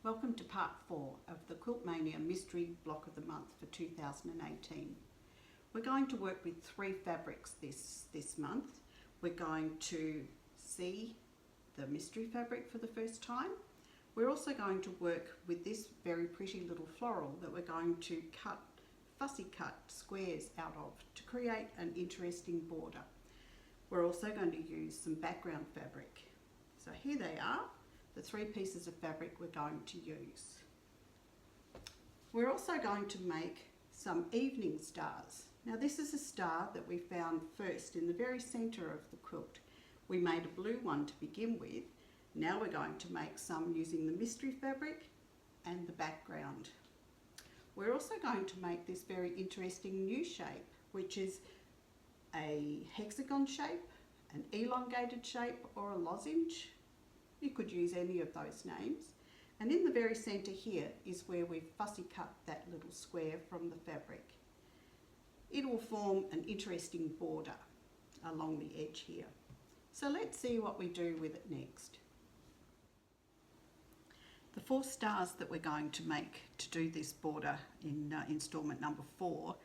Welcome to part 4 of the Quiltmania Mystery Block of the Month for 2018. We're going to work with 3 fabrics this month. We're going to see the mystery fabric for the first time. We're also going to work with this very pretty little floral that we're going to fussy cut squares out of to create an interesting border. We're also going to use some background fabric. So here they are, the 3 pieces of fabric we're going to use. We're also going to make some evening stars. Now this is a star that we found first in the very centre of the quilt. We made a blue one to begin with. Now we're going to make some using the mystery fabric and the background. We're also going to make this very interesting new shape, which is a hexagon shape, an elongated shape, or a lozenge. You could use any of those names. And in the very centre here is where we've fussy cut that little square from the fabric. It will form an interesting border along the edge here. So let's see what we do with it next. The 4 stars that we're going to make to do this border in instalment number 4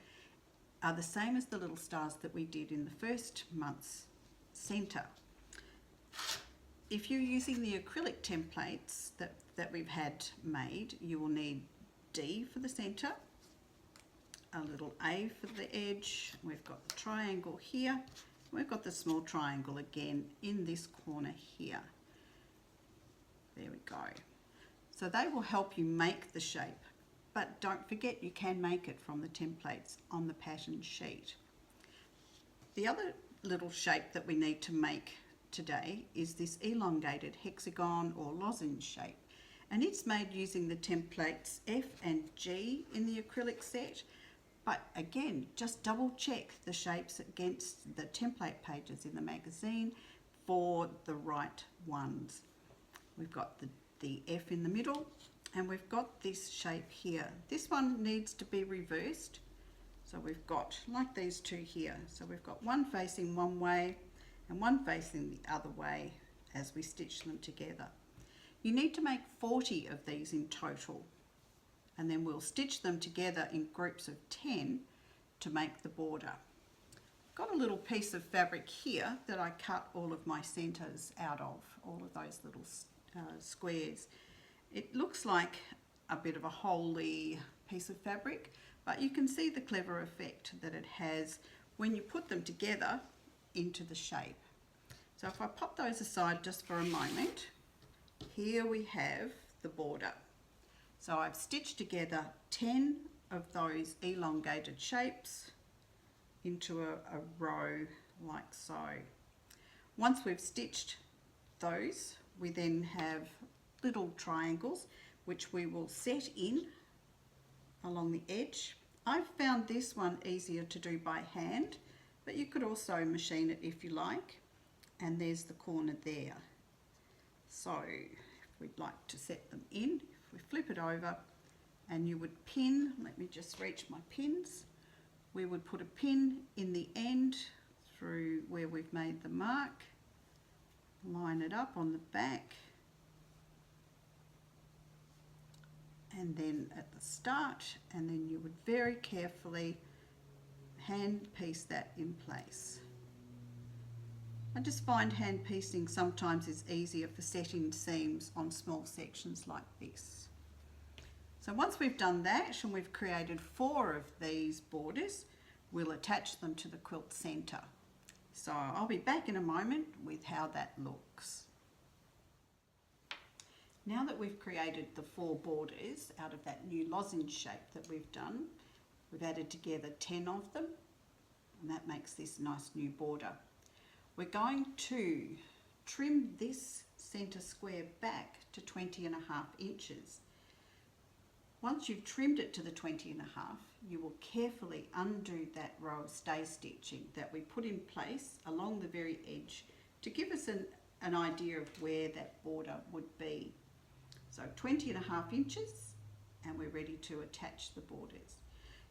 are the same as the little stars that we did in the first month's centre. If you're using the acrylic templates that we've had made, you will need D for the centre, a little A for the edge, we've got the triangle here, we've got the small triangle again in this corner here. There we go. So they will help you make the shape, but don't forget you can make it from the templates on the pattern sheet. The other little shape that we need to make today is this elongated hexagon or lozenge shape, and it's made using the templates F and G in the acrylic set, but again just double check the shapes against the template pages in the magazine for the right ones. We've got the F in the middle, and we've got this shape here. This one needs to be reversed, so we've got like these 2 here, so we've got one facing one way and one facing the other way as we stitch them together. You need to make 40 of these in total, and then we'll stitch them together in groups of 10 to make the border. I've got a little piece of fabric here that I cut all of my centres out of, all of those little squares. It looks like a bit of a holey piece of fabric, but you can see the clever effect that it has when you put them together into the shape. So if I pop those aside just for a moment, here we have the border. So I've stitched together 10 of those elongated shapes into a row like so. Once we've stitched those, we then have little triangles which we will set in along the edge. I've found this one easier to do by hand, but you could also machine it if you like, and there's the corner there. So if we'd like to set them in, if we flip it over and you would pin, let me just reach my pins, we would put a pin in the end through where we've made the mark, line it up on the back, and then at the start, and then you would very carefully hand piece that in place. I just find hand piecing sometimes is easier for setting seams on small sections like this. So once we've done that and we've created 4 of these borders, we'll attach them to the quilt centre. So I'll be back in a moment with how that looks. Now that we've created the 4 borders out of that new lozenge shape that we've done, we've added together 10 of them, and that makes this nice new border. We're going to trim this centre square back to 20.5 inches. Once you've trimmed it to the 20.5, you will carefully undo that row of stay stitching that we put in place along the very edge to give us an idea of where that border would be. So 20.5 inches, and we're ready to attach the borders.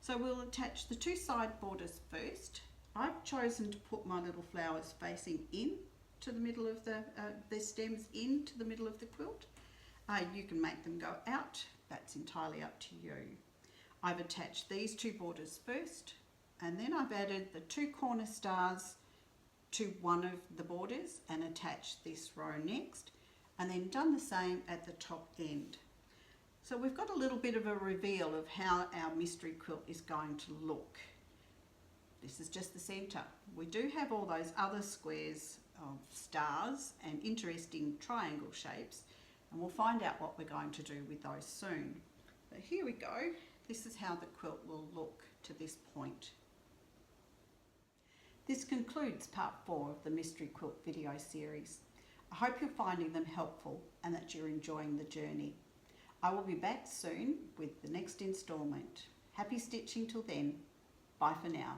So we'll attach the 2 side borders first. I've chosen to put my little flowers facing in to the middle of the stems into the middle of the quilt, You can make them go out, that's entirely up to you. I've attached these two borders first, and then I've added the two corner stars to one of the borders and attached this row next, and then done the same at the top end. So we've got a little bit of a reveal of how our mystery quilt is going to look. This is just the centre. We do have all those other squares of stars and interesting triangle shapes, and we'll find out what we're going to do with those soon. But here we go. This is how the quilt will look to this point. This concludes part 4 of the Mystery Quilt video series. I hope you're finding them helpful and that you're enjoying the journey. I will be back soon with the next instalment. Happy stitching till then. Bye for now.